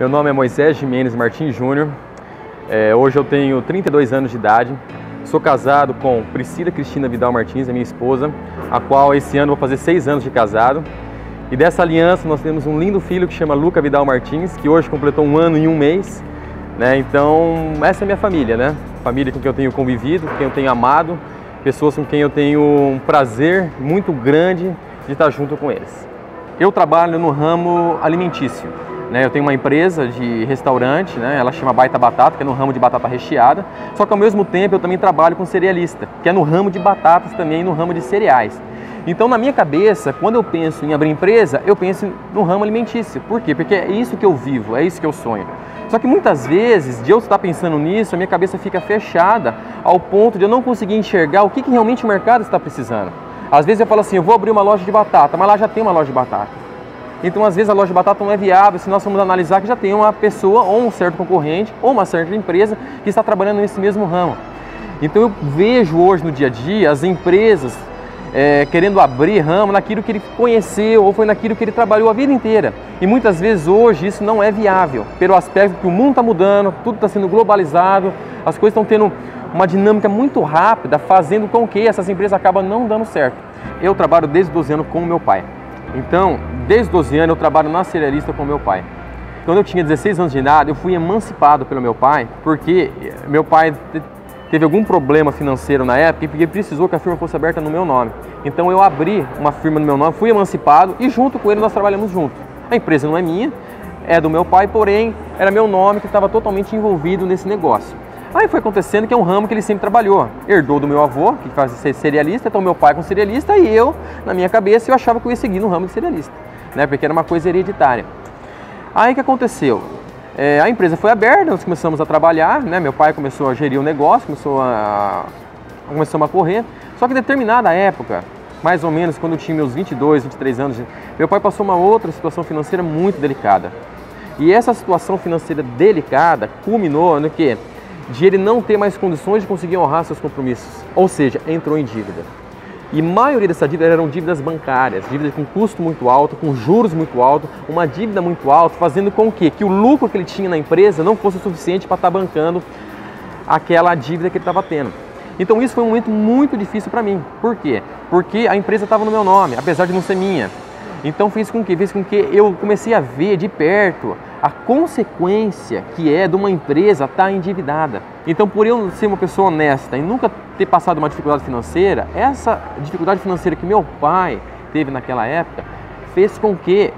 Meu nome é Moisés Jimenez Martins Júnior. Hoje eu tenho 32 anos de idade. Sou casado com Priscila Cristina Vidal Martins, a minha esposa, a qual esse ano vou fazer 6 anos de casado. E dessa aliança nós temos um lindo filho que chama Luca Vidal Martins, que hoje completou 1 ano e 1 mês. Então essa é a minha família, Família com quem eu tenho convivido, com quem eu tenho amado, pessoas com quem eu tenho um prazer muito grande de estar junto com eles. Eu trabalho no ramo alimentício. Eu tenho uma empresa de restaurante, ela chama Baita Batata, que é no ramo de batata recheada. Só que ao mesmo tempo eu também trabalho com cerealista, que é no ramo de batatas também, no ramo de cereais. Então na minha cabeça, quando eu penso em abrir empresa, eu penso no ramo alimentício. Por quê? Porque é isso que eu vivo, é isso que eu sonho. Só que muitas vezes, de eu estar pensando nisso, a minha cabeça fica fechada ao ponto de eu não conseguir enxergar o que realmente o mercado está precisando. Às vezes eu falo assim, eu vou abrir uma loja de batata, mas lá já tem uma loja de batata. Então, às vezes, a loja de batata não é viável se nós formos analisar que já tem uma pessoa ou um certo concorrente ou uma certa empresa que está trabalhando nesse mesmo ramo. Então, eu vejo hoje no dia a dia as empresas querendo abrir ramo naquilo que ele conheceu ou foi naquilo que ele trabalhou a vida inteira. E muitas vezes hoje isso não é viável, pelo aspecto que o mundo está mudando, tudo está sendo globalizado, as coisas estão tendo uma dinâmica muito rápida, fazendo com que essas empresas acabam não dando certo. Eu trabalho desde 12 anos com o meu pai. Então, desde 12 anos eu trabalho na cerealista com meu pai. Quando eu tinha 16 anos de idade, eu fui emancipado pelo meu pai, porque meu pai teve algum problema financeiro na época e precisou que a firma fosse aberta no meu nome. Então eu abri uma firma no meu nome, fui emancipado e junto com ele nós trabalhamos juntos. A empresa não é minha, é do meu pai, porém era meu nome que estava totalmente envolvido nesse negócio. Aí foi acontecendo que é um ramo que ele sempre trabalhou. Herdou do meu avô, que faz ser cerealista, então meu pai com cerealista e eu, na minha cabeça, eu achava que eu ia seguir no ramo de cerealista, porque era uma coisa hereditária. Aí o que aconteceu? A empresa foi aberta, nós começamos a trabalhar, meu pai começou a gerir o negócio, começamos a correr. Só que em determinada época, mais ou menos quando eu tinha meus 22, 23 anos, meu pai passou uma outra situação financeira muito delicada. E essa situação financeira delicada culminou no quê? De ele não ter mais condições de conseguir honrar seus compromissos, ou seja, entrou em dívida. E a maioria dessa dívida eram dívidas bancárias, dívidas com custo muito alto, com juros muito alto, uma dívida muito alta, fazendo com que o lucro que ele tinha na empresa não fosse o suficiente para estar bancando aquela dívida que ele estava tendo. Então isso foi um momento muito difícil para mim. Por quê? Porque a empresa estava no meu nome, apesar de não ser minha. Então fez com que eu comecei a ver de perto a consequência que é de uma empresa estar endividada. Então, por eu ser uma pessoa honesta e nunca ter passado uma dificuldade financeira, essa dificuldade financeira que meu pai teve naquela época fez com que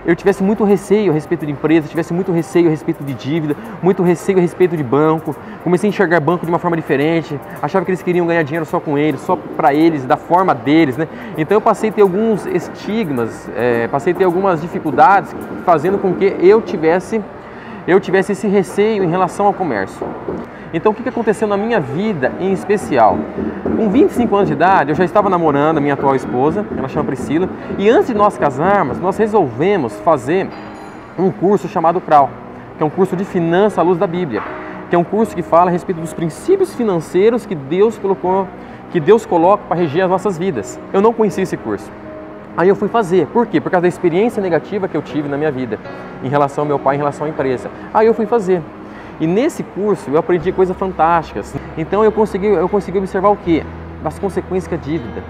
eu tivesse muito receio a respeito de empresa, tivesse muito receio a respeito de dívida, muito receio a respeito de banco. Comecei a enxergar banco de uma forma diferente, achava que eles queriam ganhar dinheiro só com eles, só para eles, da forma deles, Então eu passei a ter alguns estigmas, passei a ter algumas dificuldades, fazendo com que eu tivesse esse receio em relação ao comércio. Então o que aconteceu na minha vida em especial? Com 25 anos de idade, eu já estava namorando a minha atual esposa, ela chama Priscila, e antes de nós casarmos, nós resolvemos fazer um curso chamado CRAU, que é um curso de finanças à luz da Bíblia, que é um curso que fala a respeito dos princípios financeiros que Deus coloca para reger as nossas vidas. Eu não conhecia esse curso. Aí eu fui fazer. Por quê? Por causa da experiência negativa que eu tive na minha vida, em relação ao meu pai, em relação à empresa. Aí eu fui fazer. E nesse curso eu aprendi coisas fantásticas. Então eu consegui observar o quê? As consequências que a dívida.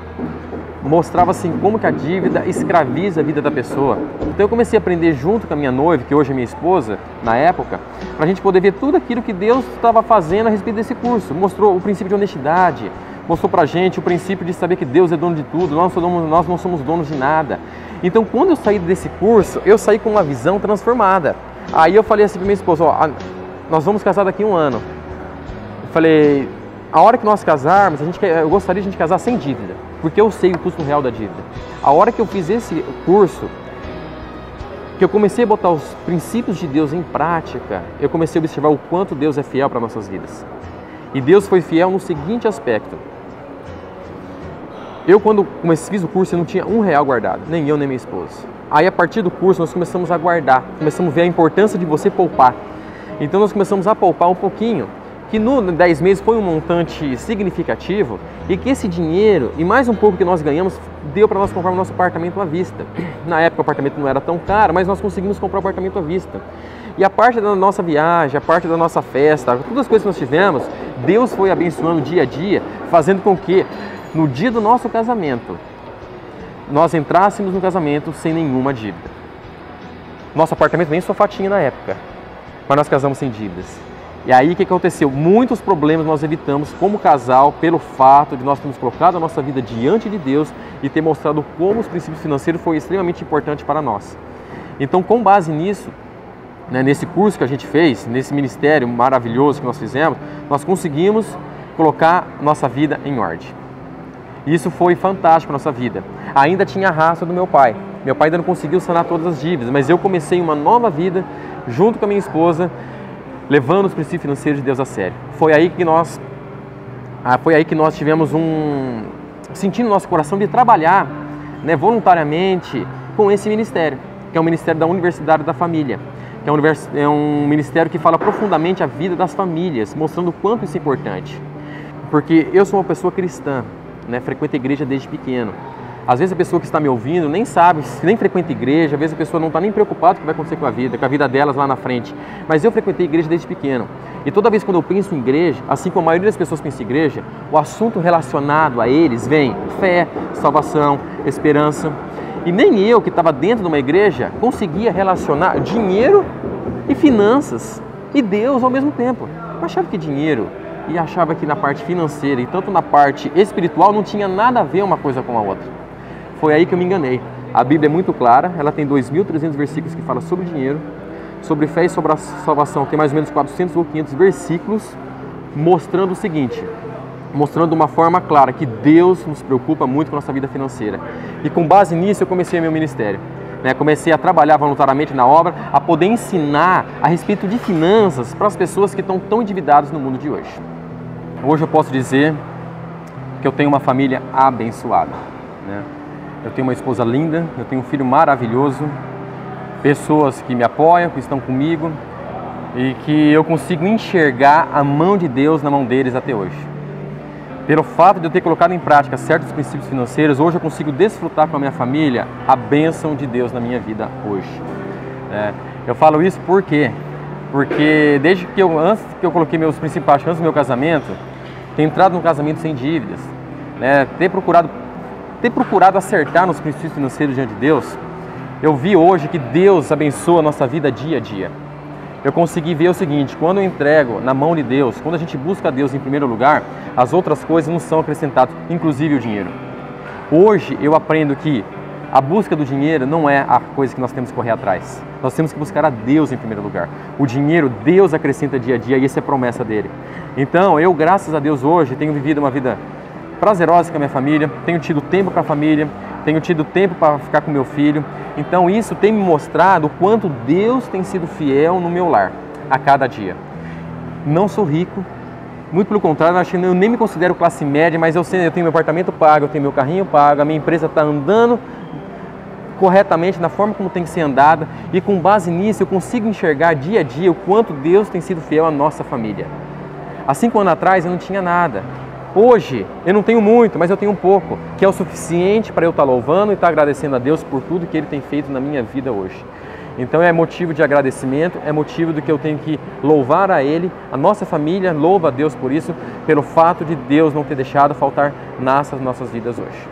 Mostrava assim como que a dívida escraviza a vida da pessoa. Então eu comecei a aprender junto com a minha noiva, que hoje é minha esposa, na época, para a gente poder ver tudo aquilo que Deus estava fazendo a respeito desse curso. Mostrou o princípio de honestidade, mostrou para a gente o princípio de saber que Deus é dono de tudo, nós não somos donos de nada. Então quando eu saí desse curso, eu saí com uma visão transformada. Aí eu falei assim para minha esposa, nós vamos casar daqui a 1 ano. Eu falei, a hora que nós casarmos, eu gostaria de a gente casar sem dívida, porque eu sei o custo real da dívida. A hora que eu fiz esse curso, que eu comecei a botar os princípios de Deus em prática, eu comecei a observar o quanto Deus é fiel para nossas vidas. E Deus foi fiel no seguinte aspecto. Eu, quando fiz o curso, eu não tinha R$1 guardado, nem eu, nem minha esposa. Aí, a partir do curso, nós começamos a guardar, começamos a ver a importância de você poupar. Então, nós começamos a poupar um pouquinho. que no 10 meses foi um montante significativo e que esse dinheiro e mais um pouco que nós ganhamos deu para nós comprar o nosso apartamento à vista. Na época o apartamento não era tão caro, mas nós conseguimos comprar o apartamento à vista. E a parte da nossa viagem, a parte da nossa festa, todas as coisas que nós tivemos, Deus foi abençoando dia a dia, fazendo com que no dia do nosso casamento nós entrássemos no casamento sem nenhuma dívida. Nosso apartamento nem sofá tinha na época, mas nós casamos sem dívidas. E aí o que aconteceu? Muitos problemas nós evitamos como casal pelo fato de nós termos colocado a nossa vida diante de Deus e ter mostrado como os princípios financeiros foi extremamente importante para nós. Então, com base nisso, nesse curso que a gente fez, nesse ministério maravilhoso que nós fizemos, nós conseguimos colocar nossa vida em ordem. Isso foi fantástico na nossa vida. Ainda tinha a raça do meu pai. Meu pai ainda não conseguiu sanar todas as dívidas, mas eu comecei uma nova vida junto com a minha esposa, levando os princípios financeiros de Deus a sério. Foi aí que nós tivemos sentindo no nosso coração de trabalhar, voluntariamente com esse ministério, que é o Ministério da Universidade da Família, que é um ministério que fala profundamente a vida das famílias, mostrando o quanto isso é importante. Porque eu sou uma pessoa cristã, frequento a igreja desde pequeno. Às vezes a pessoa que está me ouvindo nem sabe, nem frequenta igreja, às vezes a pessoa não está nem preocupada com o que vai acontecer com a vida delas lá na frente. Mas eu frequentei igreja desde pequeno. E toda vez quando eu penso em igreja, assim como a maioria das pessoas pensa em igreja, o assunto relacionado a eles vem fé, salvação, esperança. E nem eu, que estava dentro de uma igreja, conseguia relacionar dinheiro e finanças e Deus ao mesmo tempo. Eu achava que dinheiro e achava que na parte financeira e tanto na parte espiritual não tinha nada a ver uma coisa com a outra. Foi aí que eu me enganei. A Bíblia é muito clara, ela tem 2.300 versículos que falam sobre dinheiro, sobre fé e sobre a salvação, tem mais ou menos 400 ou 500 versículos mostrando o seguinte, mostrando de uma forma clara que Deus nos preocupa muito com a nossa vida financeira. E com base nisso eu comecei meu ministério. Comecei a trabalhar voluntariamente na obra, a poder ensinar a respeito de finanças para as pessoas que estão tão endividadas no mundo de hoje. Hoje eu posso dizer que eu tenho uma família abençoada. Eu tenho uma esposa linda, eu tenho um filho maravilhoso, pessoas que me apoiam, que estão comigo e que eu consigo enxergar a mão de Deus na mão deles até hoje. Pelo fato de eu ter colocado em prática certos princípios financeiros, hoje eu consigo desfrutar com a minha família a bênção de Deus na minha vida hoje. Eu falo isso por quê? Porque desde que antes que eu coloquei meus princípios práticos antes do meu casamento, ter entrado num casamento sem dívidas, ter procurado acertar nos princípios financeiros diante de Deus, eu vi hoje que Deus abençoa a nossa vida dia a dia. Eu consegui ver o seguinte, quando eu entrego na mão de Deus, quando a gente busca Deus em primeiro lugar, as outras coisas não são acrescentadas, inclusive o dinheiro. Hoje eu aprendo que a busca do dinheiro não é a coisa que nós temos que correr atrás. Nós temos que buscar a Deus em primeiro lugar. O dinheiro, Deus acrescenta dia a dia e essa é a promessa dele. Então eu, graças a Deus, hoje tenho vivido uma vida prazerosa com a minha família, tenho tido tempo para a família, tenho tido tempo para ficar com meu filho. Então isso tem me mostrado o quanto Deus tem sido fiel no meu lar, a cada dia. Não sou rico, muito pelo contrário, eu nem me considero classe média, mas eu tenho meu apartamento pago, eu tenho meu carrinho pago, a minha empresa está andando corretamente, na forma como tem que ser andada, e com base nisso eu consigo enxergar dia a dia o quanto Deus tem sido fiel à nossa família. Há 5 anos atrás eu não tinha nada. Hoje, eu não tenho muito, mas eu tenho um pouco, que é o suficiente para eu estar louvando e estar agradecendo a Deus por tudo que Ele tem feito na minha vida hoje. Então é motivo de agradecimento, é motivo do que eu tenho que louvar a Ele, a nossa família louva a Deus por isso, pelo fato de Deus não ter deixado faltar nas nossas vidas hoje.